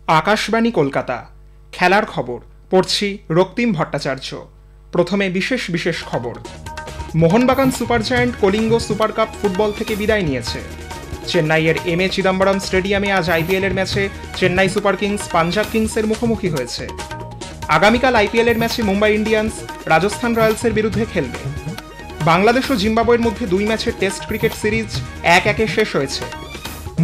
आकाशवाणी कलकाता खेलार खबर पढ़ছি रক্তিম भट्टाचार्य। प्रथमे विशेष विशेष खबर। मोहनबागान सुपार जायंट कलिंग सुपार कप फुटबल থেকে বিদায় নিয়েছে। চেন্নাইয়ের এমএ চিদম্বরম স্টেডিয়ামে আজ আইপিএলের ম্যাচে চেন্নাই সুপার কিংস পাঞ্জাব কিংসের মুখোমুখি হয়েছে। আগামীকাল আইপিএলের ম্যাচে মুম্বাই ইন্ডিয়ান্স রাজস্থান রয়্যালসের বিরুদ্ধে খেলবে। বাংলাদেশ ও জিম্বাবুয়ের মধ্যে দুই ম্যাচের টেস্ট ক্রিকেট সিরিজ 1-1 শেষ হয়েছে।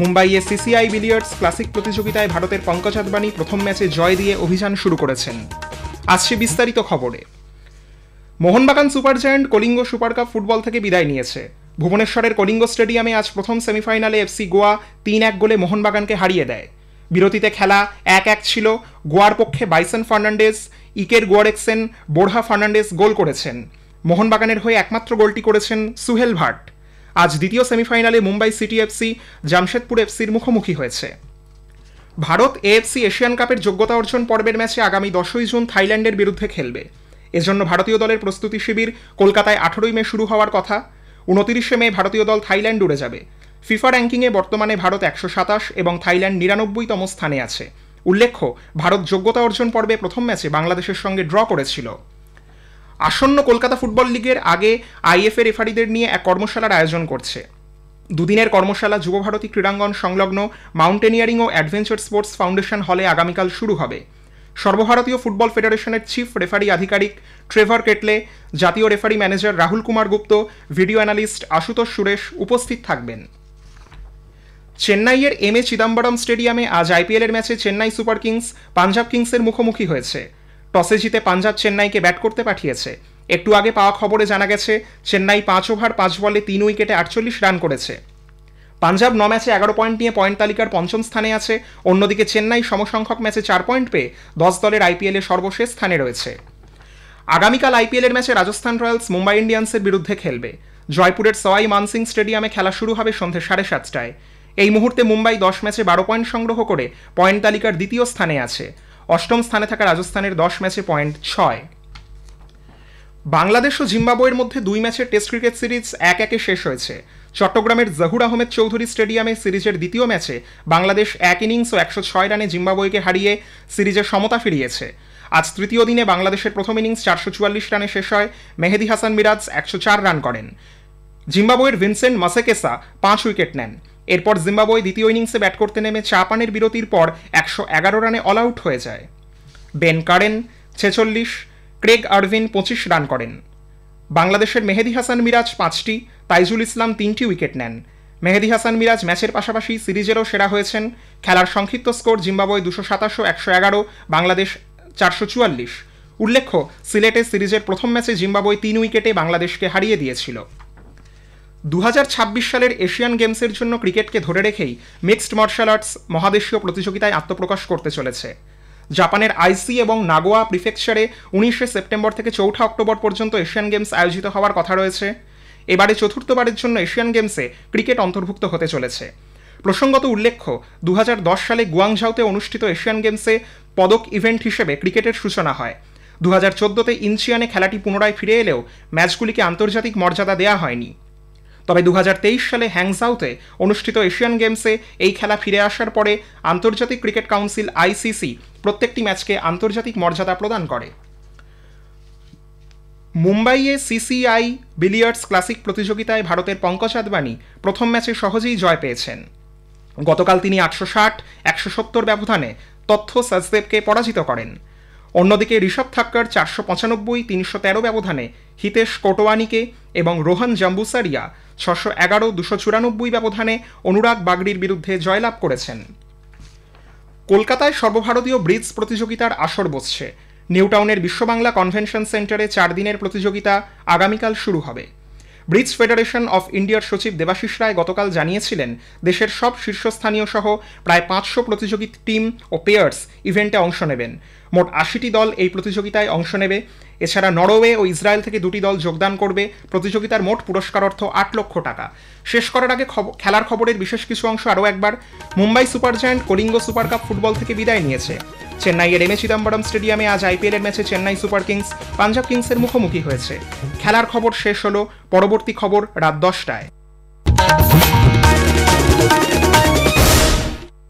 মুম্বাইয়ে সিসিআই বিলিয়ার্ডস ক্লাসিক প্রতিযোগিতায় ভারতের পঙ্কজ আদবানি প্রথম ম্যাচে জয় দিয়ে অভিযান শুরু করেছেন। আসছে বিস্তারিত খবরে। Mohun Bagan super giant Kalinga super cup football থেকে বিদায় নিয়েছে। ভুবনেশ্বরের কলিঙ্গ স্টেডিয়ামে আজ প্রথম সেমিফাইনালে এফসি গোয়া 3-1 গোলে মোহনবাগানকে হারিয়ে দেয়। বিরতিতে খেলা 1-1 ছিল। গোয়ার পক্ষে bison Fernandez, Iker গোয়ারেক্সেন, Borja Fernandez গোল করেছেন। মোহনবাগানের হয়ে একমাত্র গোলটি করেছেন সুহেল ভাট। আজ দ্বিতীয় সেমিফাইনালে মুম্বাই সিটি এফসি জামশেদপুর এফসির মুখোমুখি হয়েছে। ভারত এএফসি এশিয়ান কাপের যোগ্যতা অর্জন পর্বের ম্যাচে আগামী 10ই জুন থাইল্যান্ডের বিরুদ্ধে খেলবে। এজন্য ভারতীয় দলের প্রস্তুতি শিবির কলকাতায় 18ই মে শুরু হওয়ার কথা। 29শে মে ভারতীয় দল থাইল্যান্ড উড়ে যাবে। ফিফা র্যাঙ্কিংয়ে বর্তমানে ভারত 127 এবং থাইল্যান্ড 99তম স্থানে আছে। উল্লেখ্য, ভারত যোগ্যতা অর্জন পর্বে প্রথম ম্যাচে বাংলাদেশের সঙ্গে ড্র করেছিল। আসন্ন কলকাতা ফুটবল লিগের আগে আইএফএ রেফারিদের নিয়ে এক কর্মশালার আয়োজন করছে। দুদিনের কর্মশালা যুবভারতী ক্রীড়াঙ্গন সংলগ্ন মাউন্টেনিয়ারিং ও অ্যাডভেঞ্চার স্পোর্টস ফাউন্ডেশন হলে আগামীকাল শুরু হবে। সর্বভারতীয় ফুটবল ফেডারেশনের চিফ রেফারি আধিকারিক ট্রেভার কেটলে, জাতীয় রেফারি ম্যানেজার রাহুল কুমার গুপ্ত, ভিডিও অ্যানালিস্ট আশুতোষ সুরেশ উপস্থিত থাকবেন। চেন্নাইয়ের এমএ চিদম্বরম স্টেডিয়ামে আজ আইপিএলের ম্যাচে চেন্নাই সুপার কিংস পাঞ্জাব কিংসের মুখোমুখি হয়েছে। টসে জিতে পাঞ্জাব চেন্নাইকে ব্যাট করতে পাঠিয়েছে। একটু আগে পাওয়া খবরে জানা গেছে চেন্নাই 5 ওভার 5 বলে 3 উইকেটে 48 রান করেছে। পাঞ্জাব 9 ম্যাচে 11 পয়েন্ট নিয়ে পয়েন্ট তালিকার পঞ্চম স্থানে আছে। অন্যদিকে চেন্নাই সমসংখ্যক ম্যাচে 4 পয়েন্ট পেয়ে 10 দলের আইপিএলে সর্বশেষ স্থানে রয়েছে। আগামীকাল আইপিএলের ম্যাচে রাজস্থান রয়্যালস মুম্বাই ইন্ডিয়ান্সের বিরুদ্ধে খেলবে। জয়পুরের সওয়াই মানসিং স্টেডিয়ামে খেলা শুরু হবে সন্ধ্যে 7:30টায়। এই মুহূর্তে মুম্বাই 10 ম্যাচে 12 পয়েন্ট সংগ্রহ করে পয়েন্ট তালিকার দ্বিতীয় স্থানে আছে। অষ্টম স্থানে থাকা রাজস্থানের 10 ম্যাচে পয়েন্ট 6। বাংলাদেশ ও জিম্বাবুয়ের মধ্যে দুই ম্যাচের টেস্ট ক্রিকেট সিরিজ 1-1 শেষ হয়েছে। চট্টগ্রামের জহুর আহমেদ চৌধুরী স্টেডিয়ামে সিরিজের দ্বিতীয় ম্যাচে বাংলাদেশ 1 ইনিংস ও 106 রানে জিম্বাবুয়েকে হারিয়ে সিরিজের সমতা ফিরিয়েছে। আজ তৃতীয় দিনে বাংলাদেশের প্রথম ইনিংস 444 রানে শেষ হয়। মেহেদি হাসান মিরাজ 104 রান করেন। জিম্বাবুয়ের ভিনসেন্ট মাসেকেসা 5 উইকেট নেন। এরপর জিম্বাবুয়ে দ্বিতীয় ইনিংসে ব্যাট করতে নেমে চা পানের বিরতির পর 111 রানে অল আউট হয়ে যায়। Ben Curran 46, Craig Ervine 25 run করেন। বাংলাদেশের মেহেদি হাসান মিরাজ 5টি, তাইজুল ইসলাম 3টি উইকেট নেন। মেহেদি হাসান মিরাজ ম্যাচের পাশাপাশি সিরিজেরও সেরা হয়েছেন। খেলার সংক্ষিপ্ত স্কোর জিম্বাবুয়ে 227 ও 111, বাংলাদেশ 444। উল্লেখ্য, সিলেটে সিরিজের প্রথম ম্যাচে জিম্বাবুয়ে 3 উইকেটে বাংলাদেশকে হারিয়ে দিয়েছিল। 2026 সালের এশিয়ান গেমসের জন্য ক্রিকেটকে ধরে রেখেই মিক্সড মার্শাল আর্টস মহাদেশীয় প্রতিযোগিতায় আত্মপ্রকাশ করতে চলেছে। জাপানের আইসি এবং নাগোয়া প্রিফেকচারে 19শে সেপ্টেম্বর থেকে 4 অক্টোবর পর্যন্ত এশিয়ান গেমস আয়োজিত হওয়ার কথা রয়েছে। এবারে চতুর্থবারের জন্য এশিয়ান গেমসে ক্রিকেট অন্তর্ভুক্ত হতে চলেছে। প্রসঙ্গত উল্লেখ্য, 2010 সালে গুয়াংঝাওতে অনুষ্ঠিত এশিয়ান গেমসে পদক ইভেন্ট হিসেবে ক্রিকেটের সূচনা হয়। 2014তে ইনচিয়ানে খেলাটি পুনরায় ফিরে এলেও ম্যাচগুলিকে আন্তর্জাতিক মর্যাদা দেওয়া হয়নি। তবে 2023 সালে হ্যাংজাওতে অনুষ্ঠিত এশিয়ান গেমসে এই খেলা ফিরে আসার পরে আন্তর্জাতিক ক্রিকেট কাউন্সিল আইসিসি প্রত্যেকটি ম্যাচকে আন্তর্জাতিক মর্যাদা প্রদান করে। মুম্বাইয়ে সিসিআই বিলিয়ার্ডস ক্লাসিক প্রতিযোগিতায় ভারতের পঙ্কজ আদবানি প্রথম ম্যাচে সহজেই জয় পেয়েছেন। গতকাল তিনি 860, 170 ব্যবধানে তথ্য সাজদেবকে পরাজিত করেন। অন্যদিকে ঋষভ থাক্কর 495, 313 ব্যবধানে হিতেশ কোটওয়ানিকে এবং রোহন জাম্বুসারিয়া 611, 294 ব্যবধানে অনুরাগ বাগড়ির বিরুদ্ধে জয়লাভ করেছেন। কলকাতায় সর্বভারতীয় ব্রিজ প্রতিযোগিতার আসর বসছে। নিউটাউনের বিশ্ববাংলা কনভেনশন সেন্টারে 4 দিনের প্রতিযোগিতা আগামীকাল শুরু হবে। ব্রিজ ফেডারেশন অফ ইন্ডিয়ার সচিব দেবাশিস রায় গতকাল জানিয়েছিলেন, দেশের সব শীর্ষস্থানীয় সহ প্রায় 500 প্রতিযোগী টিম ও পেয়ার্স ইভেন্টে অংশ নেবেন। মোট 80টি দল এই প্রতিযোগিতায় অংশ নেবে। এছাড়া নরওয়ে ও ইসরায়েল থেকে 2টি দল যোগদান করবে। প্রতিযোগিতার মোট পুরস্কার অর্থ 8 লক্ষ টাকা। শেষ করার আগে খেলার খবরের বিশেষ কিছু অংশ আরও একবার। Mumbai super giant Kalinga super cup football থেকে বিদায় নিয়েছে। চেন্নাইয়ের এমএ চিদম্বরম স্টেডিয়ামে আজ আইপিএলের ম্যাচে চেন্নাই সুপার কিংস পাঞ্জাব কিংসের মুখোমুখি হয়েছে। খেলার খবর শেষ হলো। পরবর্তী খবর রাত 10টায়।